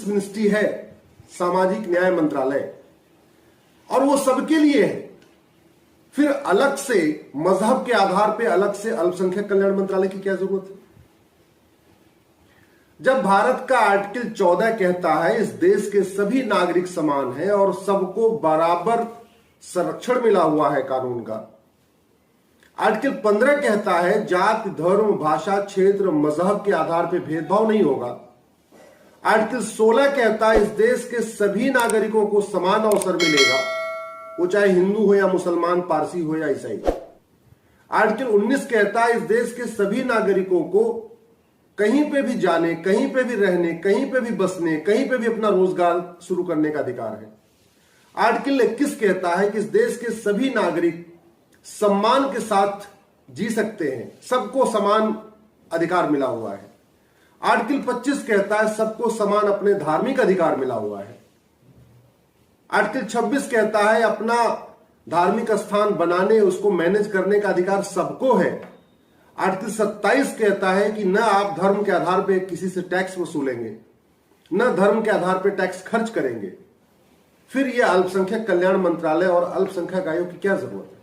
Justice ministry है, सामाजिक न्याय मंत्रालय, और वो सबके लिए है। फिर अलग से मजहब के आधार पे अलग से अल्पसंख्यक कल्याण मंत्रालय की क्या जरूरत है? जब भारत का आर्टिकल 14 कहता है इस देश के सभी नागरिक समान हैं और सबको बराबर संरक्षण मिला हुआ है कानून का। आर्टिकल 15 कहता है जाति, धर्म, भाषा, क्षेत्र, मजहब के आधार पर भेदभाव नहीं होगा। आर्टिकल 16 कहता है इस देश के सभी नागरिकों को समान अवसर मिलेगा, वो चाहे हिंदू हो या मुसलमान, पारसी हो या ईसाई। आर्टिकल 19 कहता है इस देश के सभी नागरिकों को कहीं पे भी जाने, कहीं पे भी रहने, कहीं पे भी बसने, कहीं पे भी अपना रोजगार शुरू करने का अधिकार है। आर्टिकल 21 कहता है कि इस देश के सभी नागरिक सम्मान के साथ जी सकते हैं, सबको समान अधिकार मिला हुआ है। आर्टिकल 25 कहता है सबको समान अपने धार्मिक अधिकार मिला हुआ है। आर्टिकल 26 कहता है अपना धार्मिक स्थान बनाने, उसको मैनेज करने का अधिकार सबको है। आर्टिकल 27 कहता है कि न आप धर्म के आधार पर किसी से टैक्स वसूलेंगे, न धर्म के आधार पर टैक्स खर्च करेंगे। फिर यह अल्पसंख्यक कल्याण मंत्रालय और अल्पसंख्यक आयोग की क्या जरूरत है?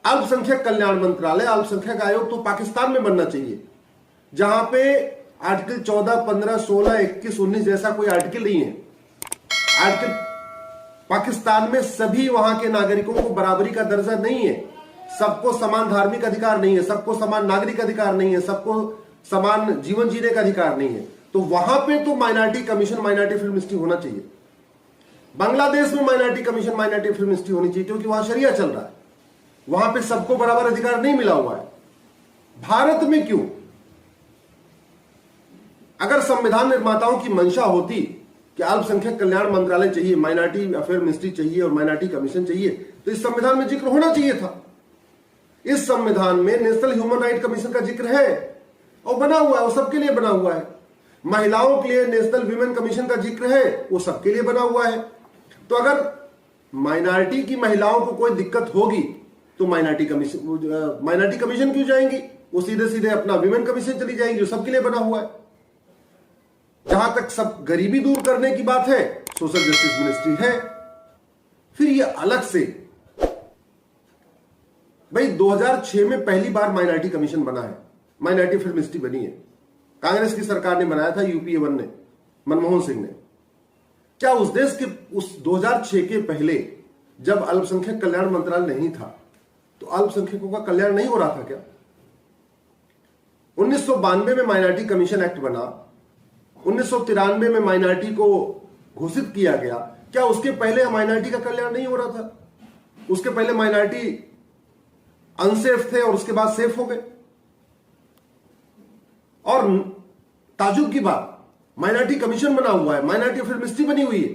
अल्पसंख्यक कल्याण मंत्रालय, अल्पसंख्यक आयोग तो पाकिस्तान में बनना चाहिए, जहां पे आर्टिकल 14, 15, 16, 21, 19 जैसा कोई आर्टिकल नहीं है। आर्टिकल पाकिस्तान में सभी वहां के नागरिकों को बराबरी का दर्जा नहीं है, सबको समान धार्मिक अधिकार नहीं है, सबको समान नागरिक अधिकार नहीं है, सबको समान जीवन जीने का अधिकार नहीं है। तो वहां पे तो minority commission, minority film ministry होना चाहिए। बांग्लादेश में minority commission, minority film ministry होनी चाहिए, क्योंकि वहां शरिया चल रहा है, वहां पे सबको बराबर अधिकार नहीं मिला हुआ है। भारत में क्यों? अगर संविधान निर्माताओं की मंशा होती कि अल्पसंख्यक कल्याण मंत्रालय चाहिए, माइनॉरिटी अफेयर मिनिस्ट्री चाहिए और माइनॉरिटी कमीशन चाहिए, तो इस संविधान में जिक्र होना चाहिए था। इस संविधान में नेशनल ह्यूमन राइट कमीशन का जिक्र है और बना हुआ है, वो सबके लिए बना हुआ है। महिलाओं के लिए नेशनल वीमेन कमीशन का जिक्र है, वो सबके लिए बना हुआ है। तो अगर माइनॉरिटी की महिलाओं को कोई दिक्कत होगी तो माइनॉरिटी कमीशन क्यों जाएंगी? वो सीधे सीधे अपना विमेन कमीशन चली जाएंगी, जो सबके लिए बना हुआ है। जहां तक सब गरीबी दूर करने की बात है, सोशल जस्टिस मिनिस्ट्री है। फिर ये अलग से भाई 2006 में पहली बार माइनॉरिटी कमीशन बना है, माइनॉरिटी फिल्म मिनिस्ट्री बनी है, कांग्रेस की सरकार ने बनाया था, यूपीए 1 ने, मनमोहन सिंह ने। क्या उस देश के उस 2006 के पहले जब अल्पसंख्यक कल्याण मंत्रालय नहीं था तो अल्पसंख्यकों का कल्याण नहीं हो रहा था क्या? 1992 में माइनॉरिटी कमीशन एक्ट बना, 1993 में माइनॉरिटी को घोषित किया गया। क्या उसके पहले माइनॉरिटी का कल्याण नहीं हो रहा था? उसके पहले माइनॉरिटी अनसेफ थे और उसके बाद सेफ हो गए। और ताजुब की बात, माइनॉरिटी कमीशन बना हुआ है, माइनॉरिटी फिल्म मिनिस्ट्री बनी हुई है,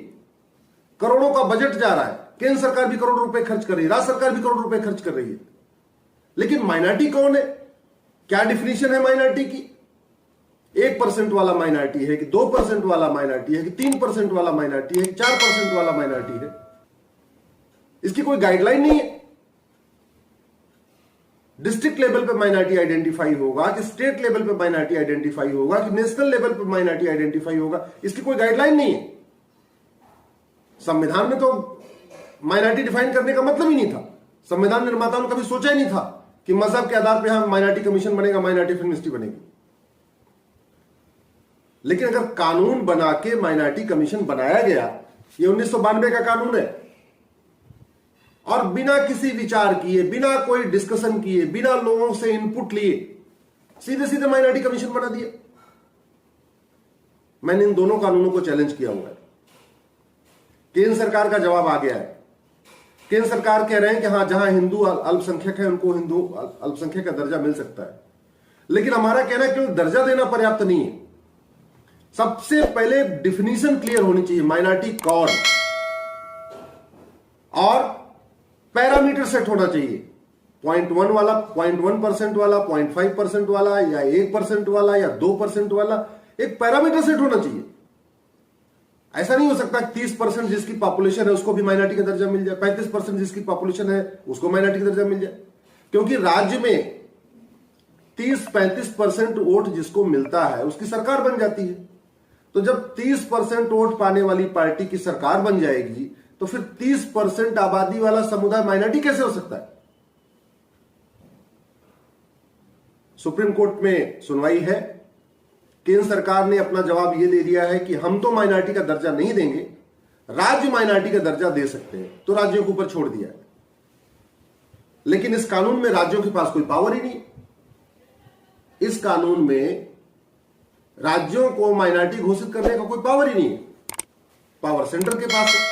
करोड़ों का बजट जा रहा है, केंद्र सरकार भी करोड़ रुपए खर्च कर रही है, राज्य सरकार भी करोड़ रुपए खर्च कर रही है। लेकिन माइनॉरिटी कौन है? क्या डिफिनीशन है माइनॉरिटी की? 1% वाला माइनॉरिटी है कि 2% वाला माइनॉरिटी है कि 3% वाला माइनॉरिटी है कि 4% वाला माइनॉरिटी है? इसकी कोई गाइडलाइन नहीं है। डिस्ट्रिक्ट लेवल पे माइनॉरिटी आइडेंटिफाई होगा कि स्टेट लेवल पे माइनॉरिटी आइडेंटिफाई होगा कि नेशनल लेवल पे माइनॉरिटी आइडेंटिफाई होगा? इसकी कोई गाइडलाइन नहीं है। संविधान में तो माइनॉरिटी डिफाइन करने का मतलब ही नहीं था। संविधान निर्माताओं ने कभी सोचा ही नहीं था कि मजहब के आधार पर हम माइनॉरिटी कमीशन बनेगा, माइनॉरिटी फिल्म मिनिस्ट्री बनेगी। लेकिन अगर कानून बना के माइनॉरिटी कमीशन बनाया गया, ये 1992 का कानून है, और बिना किसी विचार किए, बिना कोई डिस्कशन किए, बिना लोगों से इनपुट लिए सीधे सीधे माइनॉरिटी कमीशन बना दिया। मैंने इन दोनों कानूनों को चैलेंज किया हुआ है। केंद्र सरकार का जवाब आ गया है। केंद्र सरकार कह रहे हैं कि हां, जहां हिंदू अल्पसंख्यक है उनको हिंदू अल्पसंख्यक का दर्जा मिल सकता है। लेकिन हमारा कहना है कि दर्जा देना पर्याप्त नहीं है। सबसे पहले डिफिनीशन क्लियर होनी चाहिए, माइनॉरिटी कौन, और पैरामीटर सेट होना चाहिए। 0.1 वाला, 0.1% वाला, 0.5% वाला, या 1% वाला, या 2% वाला, एक पैरामीटर सेट होना चाहिए। ऐसा नहीं हो सकता 30% जिसकी पॉपुलेशन है उसको भी माइनॉरिटी का दर्जा मिल जाए, 35% जिसकी पॉपुलेशन है उसको माइनॉरिटी का दर्जा मिल जाए। क्योंकि राज्य में 30-35% वोट जिसको मिलता है उसकी सरकार बन जाती है। तो जब 30% वोट पाने वाली पार्टी की सरकार बन जाएगी तो फिर 30% आबादी वाला समुदाय माइनॉरिटी कैसे हो सकता है? सुप्रीम कोर्ट में सुनवाई है। केंद्र सरकार ने अपना जवाब यह दे दिया है कि हम तो माइनॉरिटी का दर्जा नहीं देंगे, राज्य माइनॉरिटी का दर्जा दे सकते हैं, तो राज्यों के ऊपर छोड़ दिया है। लेकिन इस कानून में राज्यों के पास कोई पावर ही नहीं। इस कानून में राज्यों को माइनॉरिटी घोषित करने का कोई पावर ही नहीं है, पावर सेंटर के पास है।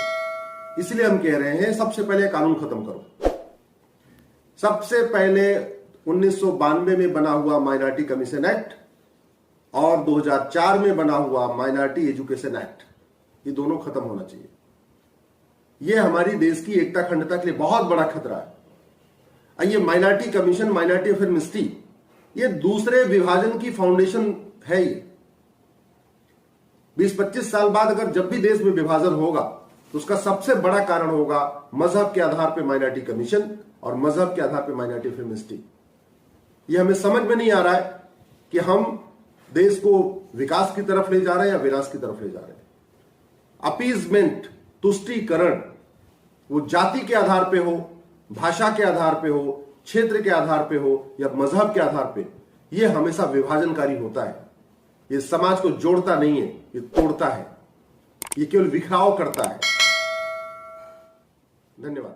इसलिए हम कह रहे हैं सबसे पहले कानून खत्म करो। सबसे पहले 1992 में बना हुआ माइनॉरिटी कमीशन एक्ट और 2004 में बना हुआ माइनॉरिटी एजुकेशन एक्ट, ये दोनों खत्म होना चाहिए। ये हमारी देश की एकता अखंडता के लिए बहुत बड़ा खतरा है। ये minority commission, minority affair ministry, ये दूसरे विभाजन की फाउंडेशन है। ये 20-25 साल बाद अगर जब भी देश में विभाजन होगा तो उसका सबसे बड़ा कारण होगा मजहब के आधार पर माइनॉरिटी कमीशन और मजहब के आधार पर माइनॉरिटी अफेयर मिनिस्ट्री। ये हमें समझ में नहीं आ रहा है कि हम देश को विकास की तरफ ले जा रहे हैं या विनाश की तरफ ले जा रहे हैं। अपीजमेंट, तुष्टीकरण, वो जाति के आधार पे हो, भाषा के आधार पे हो, क्षेत्र के आधार पे हो या मजहब के आधार पे, ये हमेशा विभाजनकारी होता है। ये समाज को जोड़ता नहीं है, ये तोड़ता है, ये केवल बिखराव करता है। धन्यवाद।